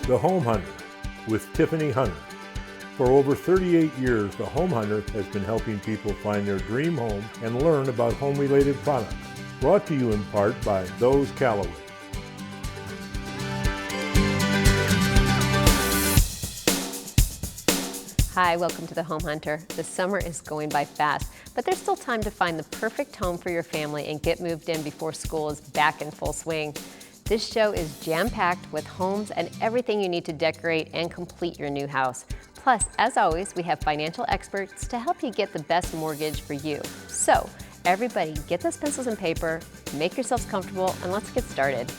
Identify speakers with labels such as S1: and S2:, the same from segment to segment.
S1: The Home Hunter with Tiffany Hunter. For over 38 years, The Home Hunter has been helping people find their dream home and learn about home-related products. Brought to you in part by Those Callaway.
S2: Hi, welcome to The Home Hunter. The summer is going by fast, but there's still time to find the perfect home for your family and get moved in before school is back in full swing. This show is jam-packed with homes and everything you need to decorate and complete your new house. Plus, as always, we have financial experts to help you get the best mortgage for you. So, everybody get those pencils and paper, make yourselves comfortable, and let's get started.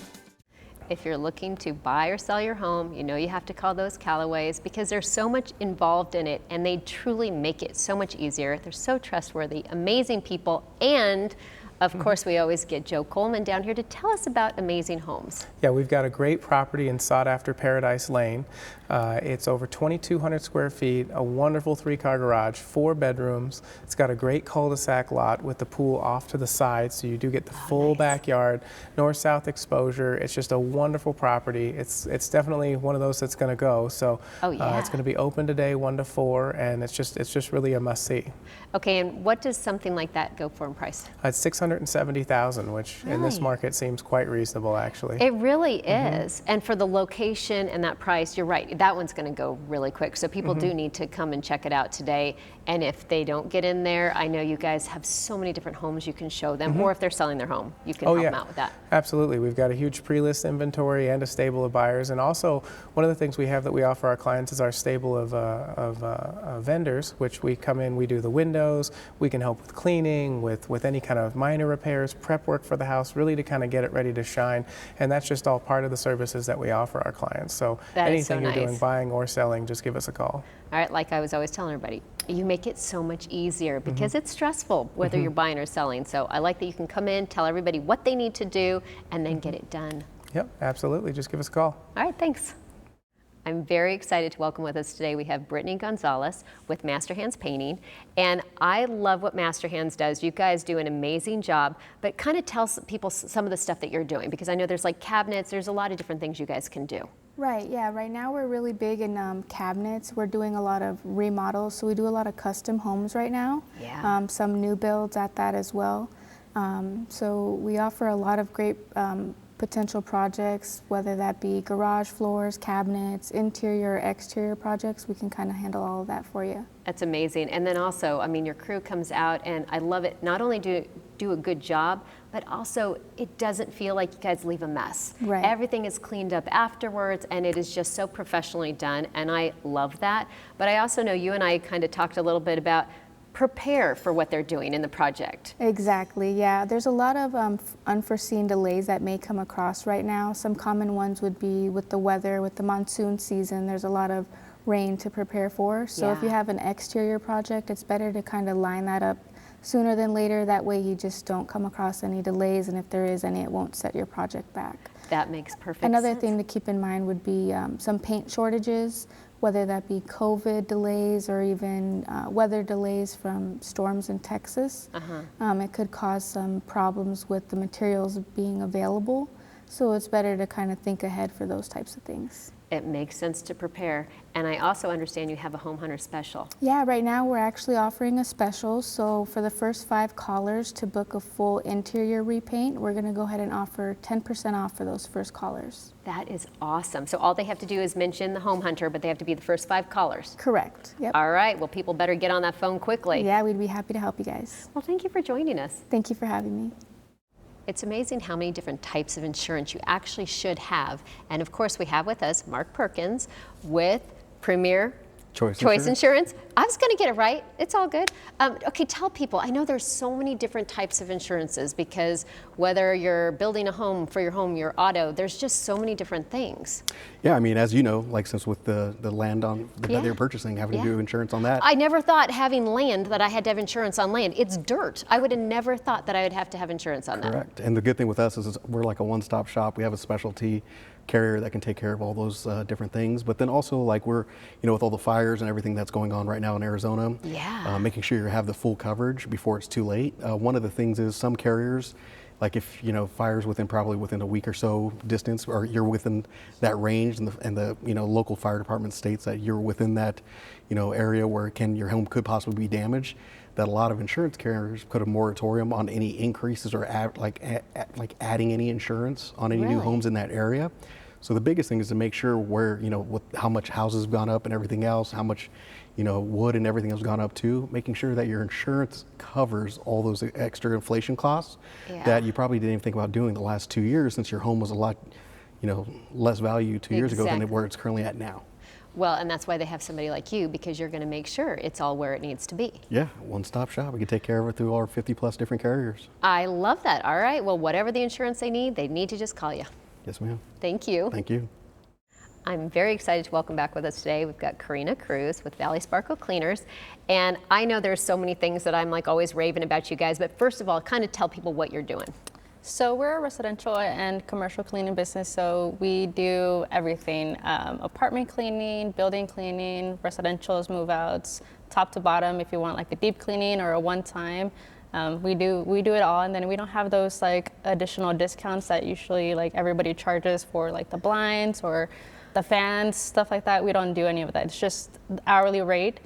S2: If you're looking to buy or sell your home, you know you have to call Those Callaways because there's so much involved in it and they truly make it so much easier. They're so trustworthy, amazing people, and of course, we always get Joe Coleman down here to tell us about amazing homes.
S3: Yeah, we've got a great property in sought-after Paradise Lane. It's over 2,200 square feet, a wonderful 3-car garage, 4 bedrooms. It's got a great cul-de-sac lot with the pool off to the side, so you do get the full backyard, north-south exposure. It's just a wonderful property. It's definitely one of those that's going to go. So it's going to be open today, 1 to 4, and it's just really a must-see.
S2: Okay, and what does something like that go for in price?
S3: It's $670,000, which in this market seems quite reasonable, actually.
S2: It really is. And for the location and that price, you're right. That one's going to go really quick. So people do need to come and check it out today. And if they don't get in there, I know you guys have so many different homes you can show them. Or if they're selling their home, you can help them out with that.
S3: Absolutely. We've got a huge pre-list inventory and a stable of buyers. And also, one of the things we have that we offer our clients is our stable of vendors, which we come in, we do the windows, we can help with cleaning, with any kind of minor repairs, prep work for the house, really to kind of get it ready to shine. And that's just all part of the services that we offer our clients. So anything you're doing, buying or selling, just give us a call.
S2: All right, like I was always telling everybody, you make it so much easier because it's stressful whether you're buying or selling. So I like that you can come in, tell everybody what they need to do, and then get it done.
S3: Yep, absolutely. Just give us a call.
S2: All right, thanks. I'm very excited to welcome with us today. We have Brittany Gonzalez with Master Hands Painting. And I love what Master Hands does. You guys do an amazing job, but kind of tell people some of the stuff that you're doing, because I know there's like cabinets, there's a lot of different things you guys can do.
S4: Right, yeah, right now we're really big in cabinets. We're doing a lot of remodels, so we do a lot of custom homes right now.
S2: Yeah.
S4: Some new builds at that as well. So we offer a lot of great potential projects, whether that be garage floors, cabinets, interior, exterior projects. We can kind of handle all of that for you.
S2: That's amazing. And then also, I mean, your crew comes out, and I love it. Not only do a good job, but also it doesn't feel like you guys leave a mess.
S4: Right.
S2: Everything is cleaned up afterwards, and it is just so professionally done, and I love that. But I also know you and I kind of talked a little bit about prepare for what they're doing in the project.
S4: Exactly, yeah. There's a lot of unforeseen delays that may come across right now. Some common ones would be with the weather, with the monsoon season. There's a lot of rain to prepare for. So if you have an exterior project, it's better to kind of line that up sooner than later. That way you just don't come across any delays, and if there is any, it won't set your project back.
S2: That makes perfect
S4: Another
S2: sense.
S4: thing to keep in mind would be some paint shortages, whether that be COVID delays or even weather delays from storms in Texas. It could cause some problems with the materials being available. So it's better to kind of think ahead for those types of things.
S2: It makes sense to prepare. And I also understand you have a Home Hunter special.
S4: Yeah, right now we're actually offering a special. So for the first 5 callers to book a full interior repaint, we're going to go ahead and offer 10% off for those first callers.
S2: That is awesome. So all they have to do is mention the Home Hunter, but they have to be the first 5 callers.
S4: Correct. Yep.
S2: All right. Well, people better get on that phone quickly.
S4: Yeah, we'd be happy to help you guys.
S2: Well, thank you for joining us.
S4: Thank you for having me.
S2: It's amazing how many different types of insurance you actually should have. And of course, we have with us Mark Perkins with Premier Choice Insurance. I was going to get it right. It's all good. Okay, tell people, I know there's so many different types of insurances because whether you're building a home for your home, your auto, there's just so many different things.
S5: Yeah, I mean, as you know, like since with the land on that they're purchasing, having to do insurance on that.
S2: I never thought having land that I had to have insurance on land. It's dirt. I would have never thought that I would have to have insurance on that.
S5: Correct. And the good thing with us is we're like a one-stop shop. We have a specialty carrier that can take care of all those different things. But then also, like, we're, you know, with all the fires and everything that's going on right now in Arizona, making sure you have the full coverage before it's too late. One of the things is some carriers, like if fire's probably within a week or so distance, or you're within that range, and the local fire department states that you're within that area where your home could possibly be damaged, that a lot of insurance carriers put a moratorium on any increases or adding any insurance on any new homes in that area. So the biggest thing is to make sure where, with how much houses have gone up and everything else, how much, wood and everything has gone up too, making sure that your insurance covers all those extra inflation costs that you probably didn't even think about doing the last 2 years, since your home was a lot, less value 2 years ago than where it's currently at now.
S2: Well, and that's why they have somebody like you, because you're going to make sure it's all where it needs to be.
S5: Yeah, one-stop shop. We can take care of it through our 50+ different carriers.
S2: I love that. All right. Well, whatever the insurance they need to just call you.
S5: Yes, ma'am.
S2: Thank you.
S5: Thank you.
S2: I'm very excited to welcome back with us today. We've got Karina Cruz with Valley Sparkle Cleaners. And I know there's so many things that I'm always raving about you guys, but first of all, kind of tell people what you're doing.
S6: So we're a residential and commercial cleaning business, so we do everything, apartment cleaning, building cleaning, residentials, move-outs, top to bottom if you want a deep cleaning or a one-time. We do it all, and then we don't have those additional discounts that usually everybody charges for the blinds or the fans, stuff like that. We don't do any of that. It's just the hourly rate,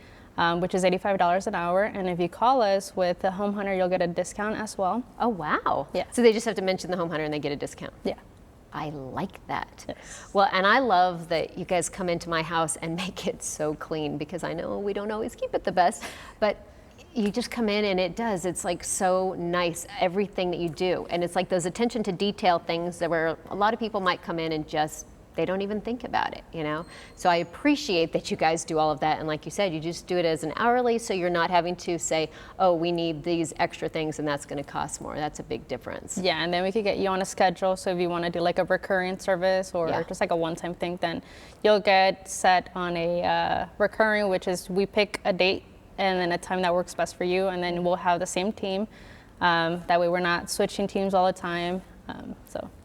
S6: which is $85 an hour. And if you call us with the Home Hunter, you'll get a discount as well.
S2: Oh, wow.
S6: Yeah.
S2: So they just have to mention the Home Hunter and they get a discount.
S6: Yeah.
S2: I like that.
S6: Yes.
S2: Well, and I love that you guys come into my house and make it so clean, because I know we don't always keep it the best, but you just come in and it's so nice, everything that you do. And it's those attention to detail things that where a lot of people might come in and they don't even think about it, So I appreciate that you guys do all of that. And like you said, you just do it as an hourly, so you're not having to say, oh, we need these extra things and that's going to cost more. That's a big difference.
S6: Yeah, and then we could get you on a schedule. So if you want to do a recurring service or just a one-time thing, then you'll get set on a recurring, which is we pick a date and then a time that works best for you, and then we'll have the same team. That way we're not switching teams all the time.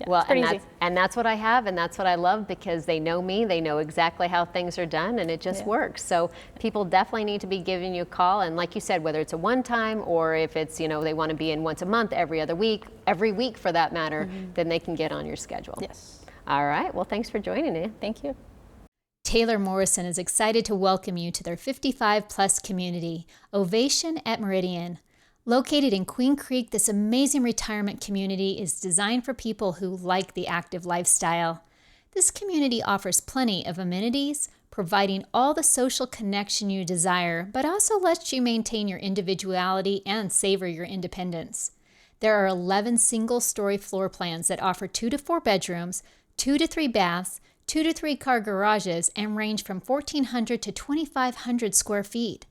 S2: Well,
S6: it's pretty easy.
S2: And that's what I have, and that's what I love, because they know me, they know exactly how things are done, and it just works. So people definitely need to be giving you a call, and like you said, whether it's a one-time or if it's, they want to be in once a month, every other week, every week for that matter, then they can get on your schedule.
S6: Yes.
S2: All right, well, thanks for joining me.
S6: Thank you.
S7: Taylor Morrison is excited to welcome you to their 55+ community, Ovation at Meridian. Located in Queen Creek, this amazing retirement community is designed for people who like the active lifestyle. This community offers plenty of amenities, providing all the social connection you desire, but also lets you maintain your individuality and savor your independence. There are 11 single-story floor plans that offer 2 to 4 bedrooms, 2 to 3 baths, 2 to 3 car garages, and range from 1,400 to 2,500 square feet.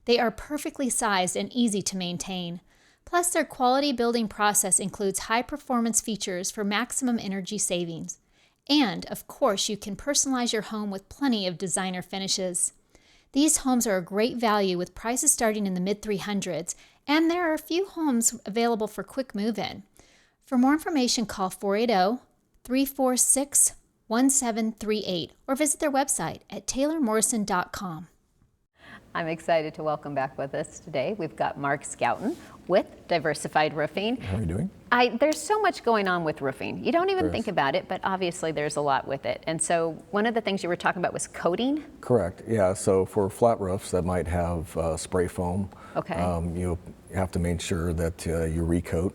S7: They are perfectly sized and easy to maintain. Plus, their quality building process includes high-performance features for maximum energy savings. And, of course, you can personalize your home with plenty of designer finishes. These homes are a great value with prices starting in the mid-300s, and there are a few homes available for quick move-in. For more information, call 480-346-1738 or visit their website at taylormorrison.com.
S2: I'm excited to welcome back with us today. We've got Mark Scouten with Diversified Roofing.
S8: How are you doing?
S2: There's so much going on with roofing. You don't even think about it, but obviously there's a lot with it. And so one of the things you were talking about was coating?
S8: Correct, yeah. So for flat roofs that might have spray foam, you have to make sure that you recoat,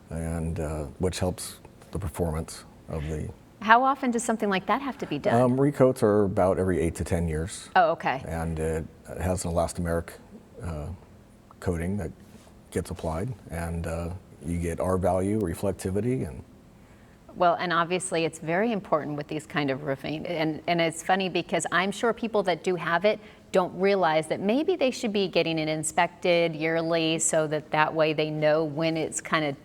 S8: and which helps the performance of the...
S2: How often does something like that have to be done?
S8: Recoats are about every 8 to 10 years.
S2: Oh, okay.
S8: And it has an elastomeric coating that gets applied, and you get R value, reflectivity, and...
S2: Well, and obviously it's very important with these kind of roofing. And it's funny because I'm sure people that do have it don't realize that maybe they should be getting it inspected yearly, so that way they know when it's kind of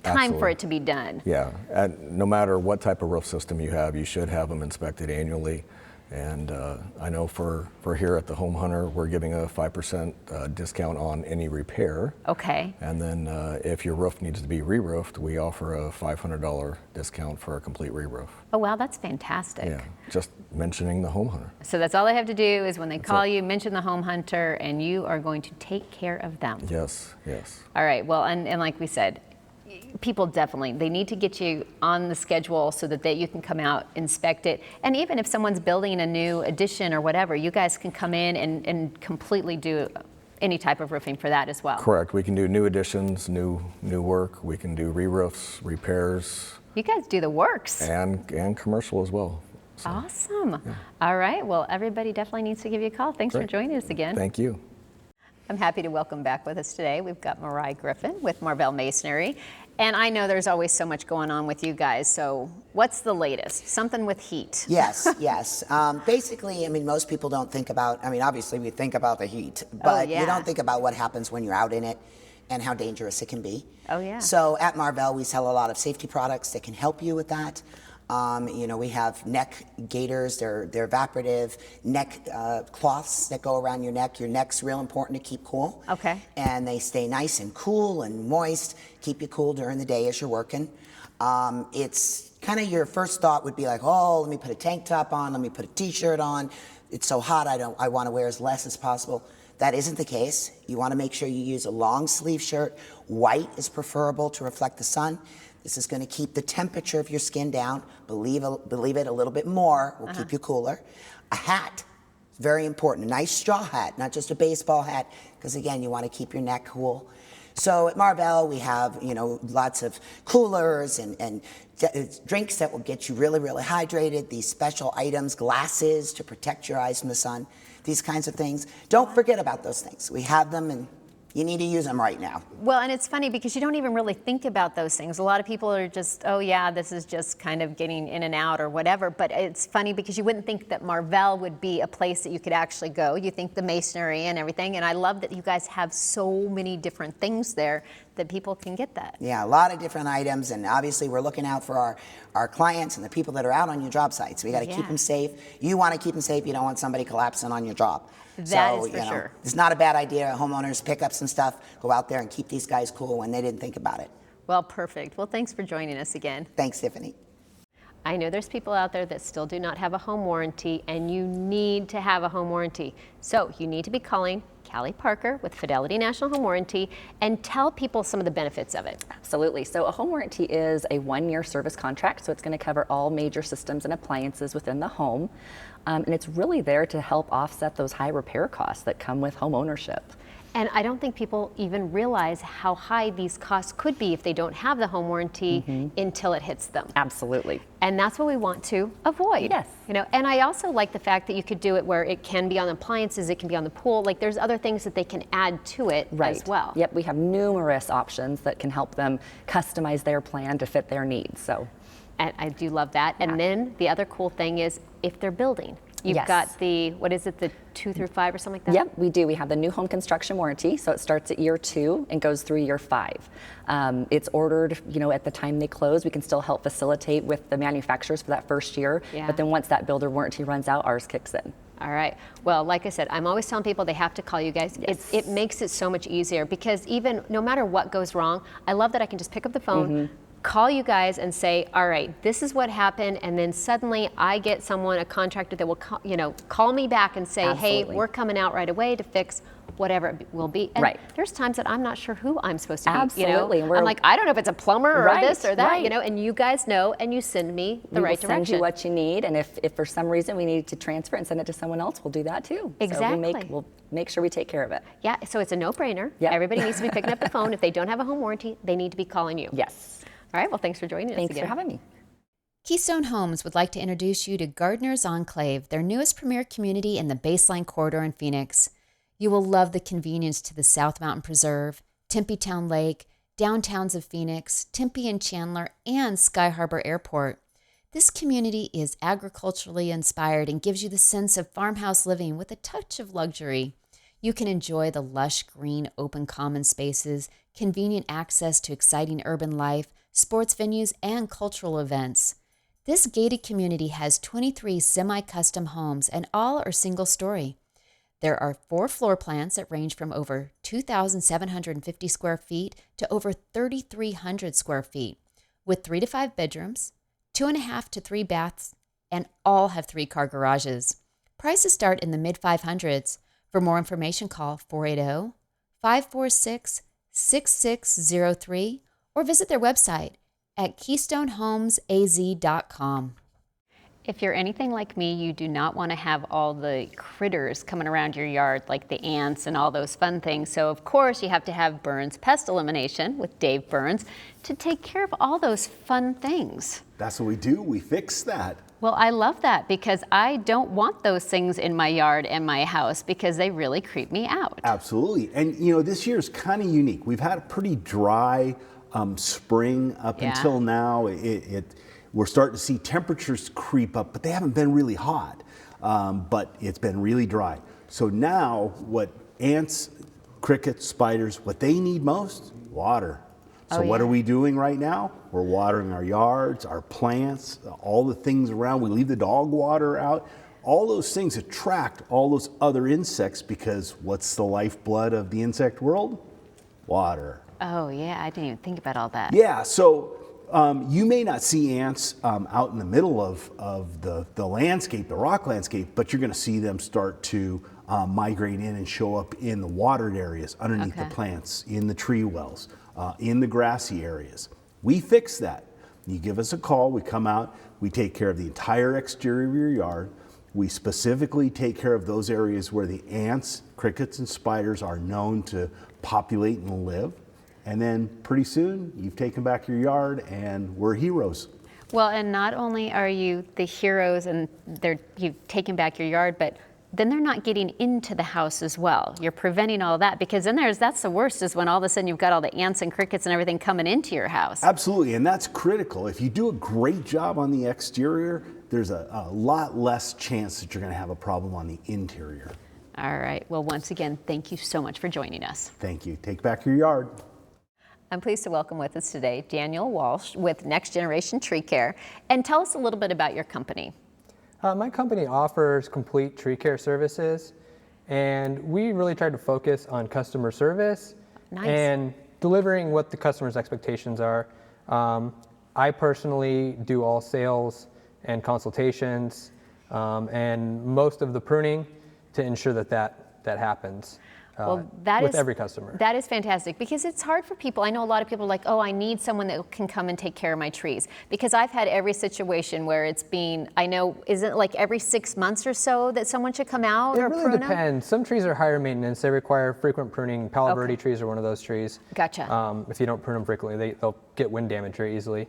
S2: time for it to be done.
S8: Yeah, and no matter what type of roof system you have, you should have them inspected annually. And I know for here at the Home Hunter, we're giving a 5% discount on any repair.
S2: Okay.
S8: And then if your roof needs to be re-roofed, we offer a $500 discount for a complete re-roof.
S2: Oh, wow, that's fantastic.
S8: Yeah, just mentioning the Home Hunter.
S2: So that's all they have to do is when they call you, mention the Home Hunter, and you are going to take care of them.
S8: Yes, yes.
S2: All right, well, and like we said, people definitely, they need to get you on the schedule so that you can come out, inspect it. And even if someone's building a new addition or whatever, you guys can come in and completely do any type of roofing for that as well.
S8: Correct. We can do new additions, new work. We can do re-roofs, repairs.
S2: You guys do the works.
S8: And commercial as well. So,
S2: awesome.
S8: yeah.
S2: All right. Well, everybody definitely needs to give you a call. Thanks for joining us again.
S8: Thank you.
S2: I'm happy to welcome back with us today. We've got Mariah Griffin with Marvell Masonry. And I know there's always so much going on with you guys. So what's the latest? Something with heat.
S9: Yes, yes. Basically, I mean, most people don't think about, I mean, obviously we think about the heat, but you don't think about what happens when you're out in it and how dangerous it can be.
S2: Oh, yeah.
S9: So at Marvell, we sell a lot of safety products that can help you with that. You know, we have neck gaiters, they're evaporative, neck cloths that go around your neck. Your neck's real important to keep cool.
S2: Okay.
S9: And they stay nice and cool and moist, keep you cool during the day as you're working. It's kind of your first thought would be like, oh, let me put a tank top on, let me put a t-shirt on. It's so hot, I want to wear as less as possible. That isn't the case. You want to make sure you use a long sleeve shirt. White is preferable to reflect the sun. This is going to keep the temperature of your skin down. Believe it, a little bit more will keep you cooler. A hat, very important. A nice straw hat, not just a baseball hat, because again, you want to keep your neck cool. So at Marvell, we have, you know, lots of coolers and drinks that will get you really, really hydrated. These special items, glasses to protect your eyes from the sun. These kinds of things. Don't forget about those things. We have them, and you need to use them right now.
S2: Well, and it's funny because you don't even really think about those things. A lot of people are just, oh yeah, this is just kind of getting in and out or whatever. But it's funny because you wouldn't think that Marvell would be a place that you could actually go. You think the masonry and everything. And I love that you guys have so many different things there that people can get that.
S9: Yeah, a lot of different items. And obviously we're looking out for our clients and the people that are out on your job sites. We got to keep them safe. You want to keep them safe. You don't want somebody collapsing on your job.
S2: That is for sure.
S9: It's not a bad idea. Homeowners pick up some stuff, go out there and keep these guys cool when they didn't think about it.
S2: Well, perfect. Well, thanks for joining us again.
S9: Thanks, Tiffany.
S2: I know there's people out there that still do not have a home warranty, and you need to have a home warranty. So you need to be calling Callie Parker with Fidelity National Home Warranty and tell people some of the benefits of it.
S10: Absolutely. So a home warranty is a 1-year service contract, so it's going to cover all major systems and appliances within the home. And it's really there to help offset those high repair costs that come with home ownership.
S2: And I don't think people even realize how high these costs could be if they don't have the home warranty until it hits them.
S10: Absolutely.
S2: And that's what we want to avoid.
S10: Yes.
S2: You know, and I also like the fact that you could do it where it can be on appliances, it can be on the pool. Like there's other things that they can add to it as well.
S10: Yep, we have numerous options that can help them customize their plan to fit their needs. So.
S2: And I do love that. And then the other cool thing is if they're building. You've got the, what is it, the 2 through 5 or something like that?
S10: Yep, we do. We have the new home construction warranty, so it starts at year 2 and goes through year 5. It's ordered, you know, at the time they close. We can still help facilitate with the manufacturers for that first year, but then once that builder warranty runs out, ours kicks in.
S2: All right. Well, like I said, I'm always telling people they have to call you guys.
S10: Yes.
S2: It makes it so much easier because even no matter what goes wrong, I love that I can just pick up the phone, call you guys and say, all right, this is what happened, and then suddenly I get someone, a contractor that will call me back and say, hey, we're coming out right away to fix whatever it will be. And there's times that I'm not sure who I'm supposed to be.
S10: Absolutely.
S2: You know? I'm like, I don't know if it's a plumber or this or that, you know, and you guys know, and you send me the right direction.
S10: We will send you what you need, and if for some reason we need to transfer it and send it to someone else, we'll do that too.
S2: Exactly.
S10: So we'll make sure we take care of it.
S2: Yeah, so it's a no-brainer.
S10: Yep.
S2: Everybody needs to be picking up the phone. If they don't have a home warranty, they need to be calling you.
S10: Yes.
S2: All right, well, thanks for joining us again.
S10: Thanks for having me.
S7: Keystone Homes would like to introduce you to Gardener's Enclave, their newest premier community in the Baseline Corridor in Phoenix. You will love the convenience to the South Mountain Preserve, Tempe Town Lake, downtowns of Phoenix, Tempe and Chandler, and Sky Harbor Airport. This community is agriculturally inspired and gives you the sense of farmhouse living with a touch of luxury. You can enjoy the lush green open common spaces, convenient access to exciting urban life, sports venues, and cultural events. This gated community has 23 semi-custom homes, and all are single-story. There are 4 floor plans that range from over 2,750 square feet to over 3,300 square feet, with 3 to 5 bedrooms, 2.5 to 3 baths, and all have 3-car garages. Prices start in the mid-500s. For more information, call 480-546-6603 or visit their website at KeystoneHomesAZ.com.
S2: If you're anything like me, you do not want to have all the critters coming around your yard, like the ants and all those fun things. So of course you have to have Burns Pest Elimination with Dave Burns to take care of all those fun things.
S11: That's what we do. We fix that.
S2: Well, I love that because I don't want those things in my yard and my house because they really creep me out.
S11: Absolutely. And you know, this year is kind of unique. We've had a pretty dry spring up until now. We're starting to see temperatures creep up, but they haven't been really hot. But it's been really dry. So now what ants, crickets, spiders, what they need most? Water. So what are we doing right now? We're watering our yards, our plants, all the things around. We leave the dog water out. All those things attract all those other insects because what's the lifeblood of the insect world? Water.
S2: Oh yeah, I didn't even think about all that.
S11: Yeah, so you may not see ants out in the middle of the landscape, the rock landscape, but you're going to see them start to migrate in and show up in the watered areas, underneath the plants, in the tree wells, in the grassy areas. We fix that. You give us a call, we come out, we take care of the entire exterior of your yard. We specifically take care of those areas where the ants, crickets, and spiders are known to populate and live. And then pretty soon, you've taken back your yard and we're heroes.
S2: Well, and not only are you the heroes and you've taken back your yard, but then they're not getting into the house as well. You're preventing all of that because then that's the worst is when all of a sudden you've got all the ants and crickets and everything coming into your house.
S11: Absolutely, and that's critical. If you do a great job on the exterior, there's a lot less chance that you're going to have a problem on the interior.
S2: All right, well, once again, thank you so much for joining us.
S11: Thank you. Take back your yard.
S2: I'm pleased to welcome with us today Daniel Walsh with Next Generation Tree Care. And tell us a little bit about your company.
S3: My company offers complete tree care services, and we really try to focus on customer service and delivering what the customer's expectations are. I personally do all sales and consultations and most of the pruning to ensure that happens.
S2: Well,
S3: every customer.
S2: That is fantastic because it's hard for people. I know a lot of people are like, oh, I need someone that can come and take care of my trees. Because I've had every situation where it's been, I know, isn't it like every 6 months or so that someone should come out or prune them? It really
S3: depends. Some trees are higher maintenance. They require frequent pruning. Palo Verde trees are one of those trees.
S2: Gotcha.
S3: If you don't prune them frequently, they'll get wind damage very easily.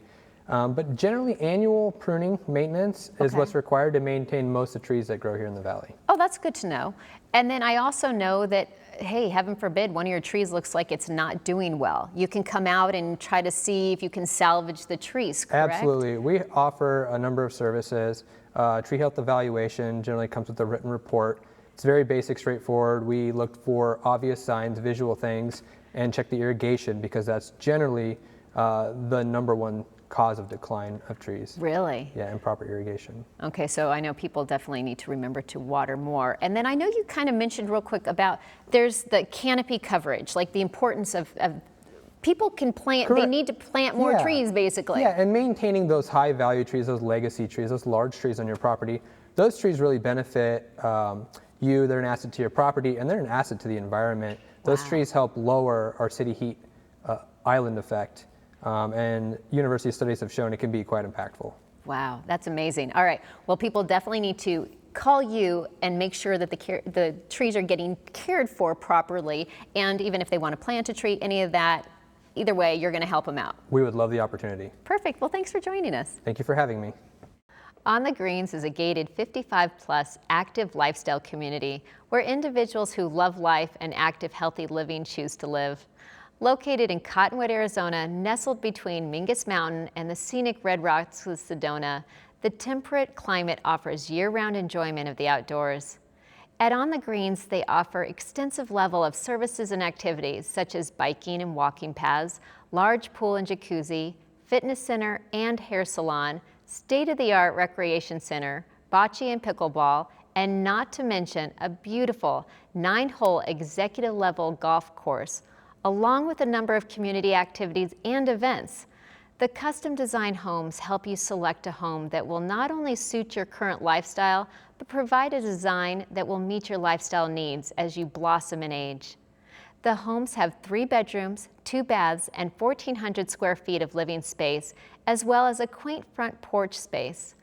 S3: But generally, annual pruning maintenance is what's required to maintain most of the trees that grow here in the valley.
S2: Oh, that's good to know. And then I also know that, hey, heaven forbid, one of your trees looks like it's not doing well. You can come out and try to see if you can salvage the trees, correct?
S3: Absolutely. We offer a number of services. Tree health evaluation generally comes with a written report. It's very basic, straightforward. We look for obvious signs, visual things, and check the irrigation because that's generally the number one cause of decline of trees.
S2: Really?
S3: Yeah, improper irrigation.
S2: Okay, so I know people definitely need to remember to water more. And then I know you kind of mentioned real quick about there's the canopy coverage, like the importance of people can plant, they need to plant more trees basically.
S3: Yeah, and maintaining those high value trees, those legacy trees, those large trees on your property, those trees really benefit you, they're an asset to your property, and they're an asset to the environment. Those trees help lower our city heat island effect. And university studies have shown it can be quite impactful.
S2: Wow, that's amazing. All right, well, people definitely need to call you and make sure that the trees are getting cared for properly. And even if they want to plant a tree, any of that, either way, you're going to help them out.
S3: We would love the opportunity.
S2: Perfect. Well, thanks for joining us.
S3: Thank you for having me.
S2: On the Greens is a gated 55-plus active lifestyle community where individuals who love life and active, healthy living choose to live. Located in Cottonwood, Arizona, nestled between Mingus Mountain and the scenic Red Rocks of Sedona, the temperate climate offers year-round enjoyment of the outdoors. At On the Greens, they offer extensive level of services and activities such as biking and walking paths, large pool and jacuzzi, fitness center and hair salon, state-of-the-art recreation center, bocce and pickleball, and not to mention a beautiful 9-hole executive-level golf course, along with a number of community activities and events. The custom design homes help you select a home that will not only suit your current lifestyle, but provide a design that will meet your lifestyle needs as you blossom in age. The homes have 3 bedrooms, 2 baths, and 1,400 square feet of living space, as well as a quaint front porch space.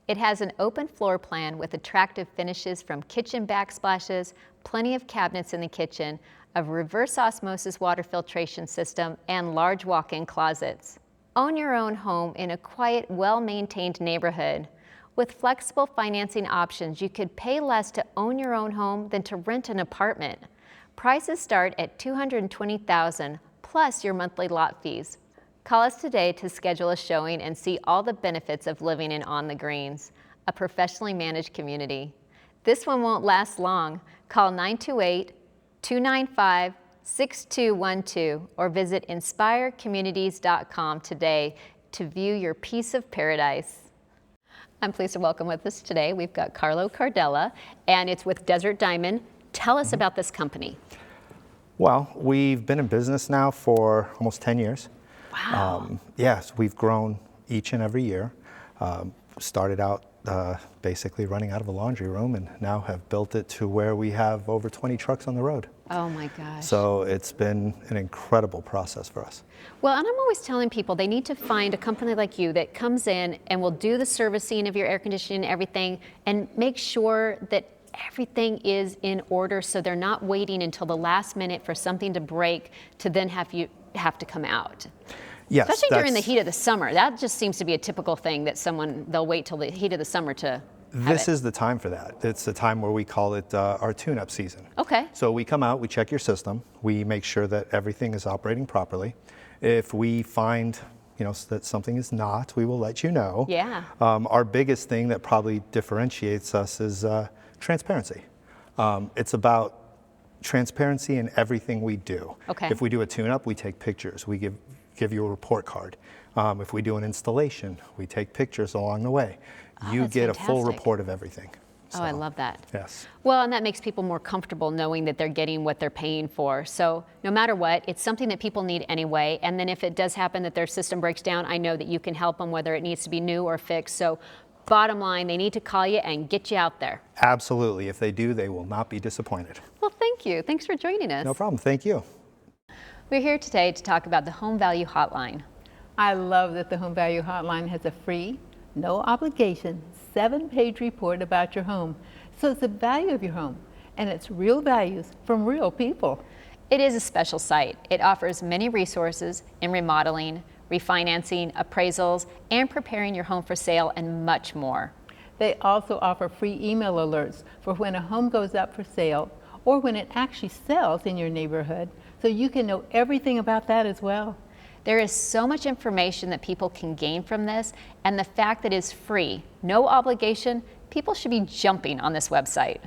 S2: It has an open floor plan with attractive finishes from kitchen backsplashes, plenty of cabinets in the kitchen, a reverse osmosis water filtration system, and large walk-in closets. Own your own home in a quiet, well-maintained neighborhood. With flexible financing options, you could pay less to own your own home than to rent an apartment. Prices start at $220,000 plus your monthly lot fees. Call us today to schedule a showing and see all the benefits of living in On the Greens, a professionally managed community. This one won't last long. Call 928-295-6212 or visit inspirecommunities.com today to view your piece of paradise. I'm pleased to welcome with us today, we've got Carlo Cardella, and it's with Desert Diamond. Tell us about this company.
S12: Well, we've been in business now for almost 10 years.
S2: Wow.
S12: Yes, we've grown each and every year. Started out basically running out of a laundry room and now have built it to where we have over 20 trucks on the road.
S2: Oh my gosh.
S12: So it's been an incredible process for us.
S2: Well, and I'm always telling people they need to find a company like you that comes in and will do the servicing of your air conditioning and everything and make sure that everything is in order so they're not waiting until the last minute for something to break to then have to come out.
S12: Yes,
S2: especially during the heat of the summer. That just seems to be a typical thing that they'll wait till the heat of the summer to
S12: This is the time for that. It's the time where we call it our tune-up season.
S2: Okay.
S12: So we come out, we check your system, we make sure that everything is operating properly. If we find that something is not, we will let you know.
S2: Yeah.
S12: Our biggest thing that probably differentiates us is transparency. It's about transparency in everything we do.
S2: Okay.
S12: If we do a tune-up, we take pictures. We give you a report card. If we do an installation, we take pictures along the way. You
S2: that's
S12: get a full
S2: fantastic.
S12: report of everything.
S2: Oh, I love that.
S12: Yes.
S2: Well, and that makes people more comfortable knowing that they're getting what they're paying for. So no matter what, it's something that people need anyway. And then if it does happen that their system breaks down, I know that you can help them, whether it needs to be new or fixed. So bottom line, they need to call you and get you out there.
S12: Absolutely. If they do, they will not be disappointed.
S2: Well, thank you. Thanks for joining us.
S12: No problem. Thank you.
S2: We're here today to talk about the Home Value Hotline.
S13: I love that the Home Value Hotline has a free, no obligation, 7-page report about your home. So it's the value of your home, and it's real values from real people.
S2: It is a special site. It offers many resources in remodeling, refinancing, appraisals, and preparing your home for sale, and much more.
S13: They also offer free email alerts for when a home goes up for sale or when it actually sells in your neighborhood, so you can know everything about that as well.
S2: There is so much information that people can gain from this, and the fact that it's free, no obligation, people should be jumping on this website.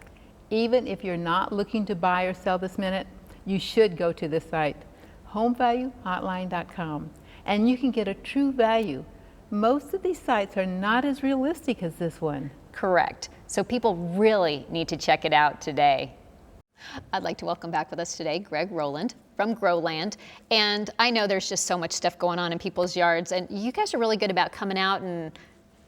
S13: Even if you're not looking to buy or sell this minute, you should go to this site, homevaluehotline.com, and you can get a true value. Most of these sites are not as realistic as this one.
S2: Correct. So people really need to check it out today. I'd like to welcome back with us today Greg Rowland from Growland. And I know there's just so much stuff going on in people's yards, and you guys are really good about coming out and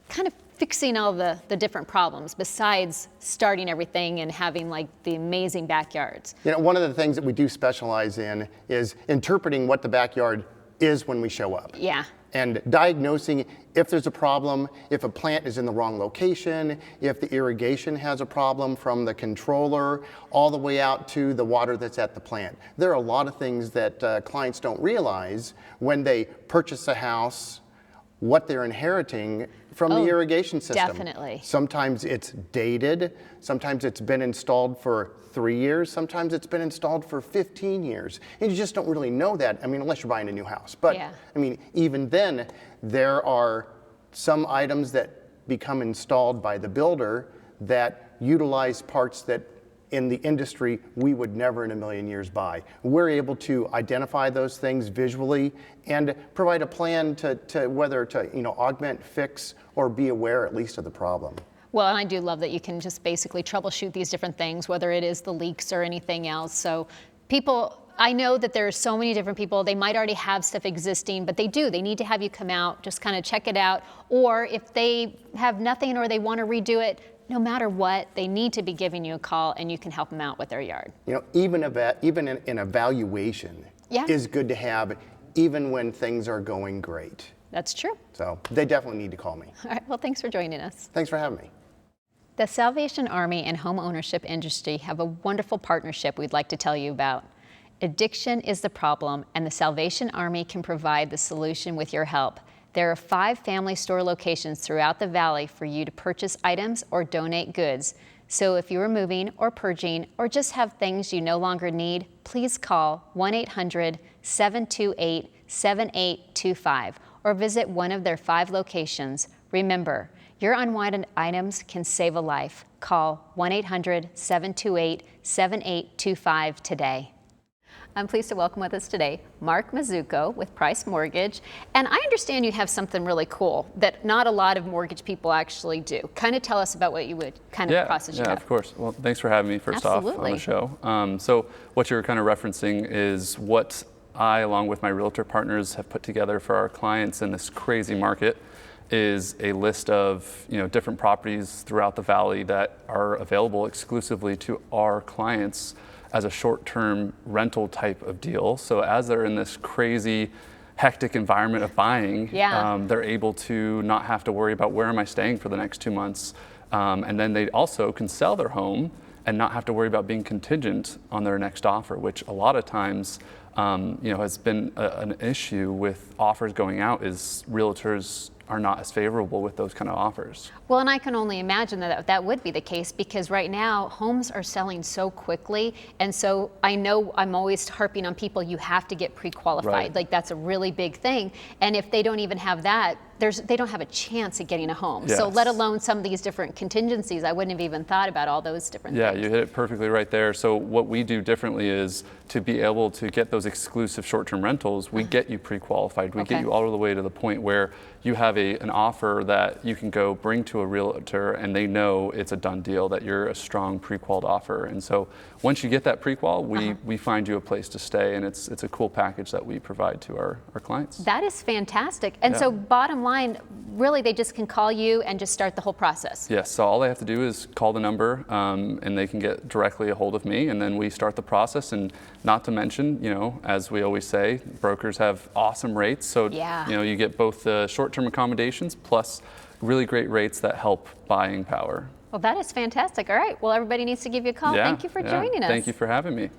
S2: kind of fixing all the different problems besides starting everything and having like the amazing backyards.
S14: One of the things that we do specialize in is interpreting what the backyard is when we show up.
S2: Yeah.
S14: And diagnosing if there's a problem, if a plant is in the wrong location, if the irrigation has a problem from the controller, all the way out to the water that's at the plant. There are a lot of things that clients don't realize when they purchase a house, what they're inheriting from the irrigation system.
S2: Definitely.
S14: Sometimes it's dated, sometimes it's been installed for 3 years, sometimes it's been installed for 15 years. And you just don't really know that, unless you're buying a new house. But,
S2: yeah.
S14: Even then, there are some items that become installed by the builder that utilize parts that in the industry we would never in a million years buy. We're able to identify those things visually and provide a plan to whether to augment, fix, or be aware at least of the problem.
S2: Well, and I do love that you can just basically troubleshoot these different things, whether it is the leaks or anything else. So I know that there are so many different people, they might already have stuff existing, but they need to have you come out, just kind of check it out. Or if they have nothing or they want to redo it,
S7: no matter what, they need to be giving you a call and you can help them out with their yard.
S14: You know, even an evaluation is good to have, even when things are going great.
S7: That's true.
S14: So they definitely need to call me.
S7: All right, well, thanks for joining us.
S14: Thanks for having me.
S2: The Salvation Army and home ownership industry have a wonderful partnership we'd like to tell you about. Addiction is the problem, and the Salvation Army can provide the solution with your help. There are 5 family store locations throughout the valley for you to purchase items or donate goods. So if you are moving or purging or just have things you no longer need, please call 1-800-728-7825 or visit one of their 5 locations. Remember, your unwanted items can save a life. Call 1-800-728-7825 today. I'm pleased to welcome with us today Mark Mazzucco with Price Mortgage. And I understand you have something really cool that not a lot of mortgage people actually do. Kind of tell us about what you would, kind of the process you have.
S15: Yeah, of course. Well, thanks for having me first off on the show. So what you're kind of referencing is what I, along with my realtor partners, have put together for our clients in this crazy market is a list of different properties throughout the valley that are available exclusively to our clients as a short-term rental type of deal. So as they're in this crazy, hectic environment of buying, they're able to not have to worry about where am I staying for the next 2 months. And then they also can sell their home and not have to worry about being contingent on their next offer, which a lot of times has been an issue with offers going out, is realtors are not as favorable with those kind of offers.
S2: Well, and I can only imagine that would be the case, because right now homes are selling so quickly, and so I know I'm always harping on people, you have to get pre-qualified.
S15: Right.
S2: Like, that's a really big thing, and if they don't even have that, they don't have a chance at getting a home.
S15: Yes.
S2: So let alone some of these different contingencies, I wouldn't have even thought about all those different things.
S15: Yeah, you hit it perfectly right there. So what we do differently is to be able to get those exclusive short-term rentals, we get you pre-qualified. We get you all the way to the point where you have an offer that you can go bring to a realtor and they know it's a done deal, that you're a strong pre-qualified offer. And so once you get that pre-qual, we find you a place to stay, and it's a cool package that we provide to our clients.
S2: That is fantastic. And so bottom line, really they just can call you and just start the whole process.
S15: Yes, so all they have to do is call the number and they can get directly a hold of me, and then we start the process. And not to mention, as we always say, brokers have awesome rates. So you get both the short-term accommodations plus really great rates that help buying power.
S2: Well, that is fantastic. All right, well, everybody needs to give you a call. Thank you for joining us.
S15: Thank you for having me.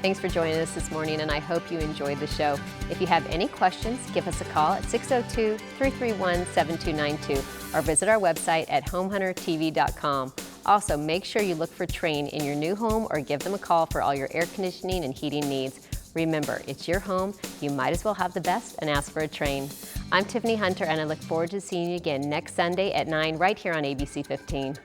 S2: Thanks for joining us this morning, and I hope you enjoyed the show. If you have any questions, give us a call at 602-331-7292 or visit our website at homehuntertv.com. Also, make sure you look for Trane in your new home or give them a call for all your air conditioning and heating needs. Remember, it's your home. You might as well have the best and ask for a Trane. I'm Tiffany Hunter, and I look forward to seeing you again next Sunday at 9 right here on ABC 15.